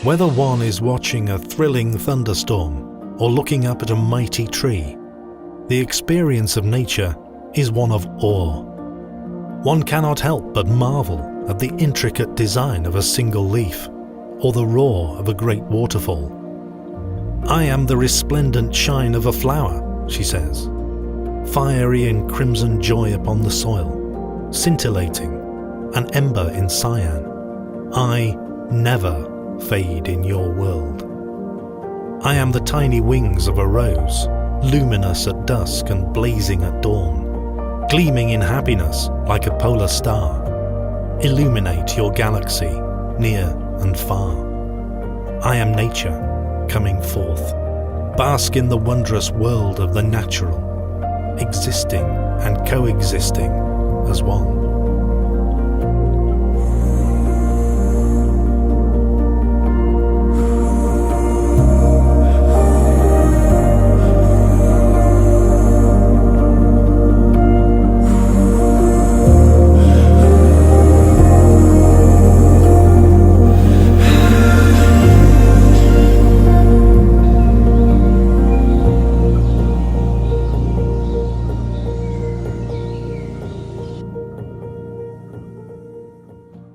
Whether one is watching a thrilling thunderstorm or looking up at a mighty tree, the experience of nature is one of awe. One cannot help but marvel at the intricate design of a single leaf or the roar of a great waterfall. "I am the resplendent shine of a flower," she says, "fiery and crimson joy upon the soil, scintillating, an ember in cyan. I never fade in your world. I am the tiny wings of a rose, luminous at dusk and blazing at dawn, gleaming in happiness like a polar star. Illuminate your galaxy, near and far. I am nature, coming forth. Bask in the wondrous world of the natural, existing and coexisting as one."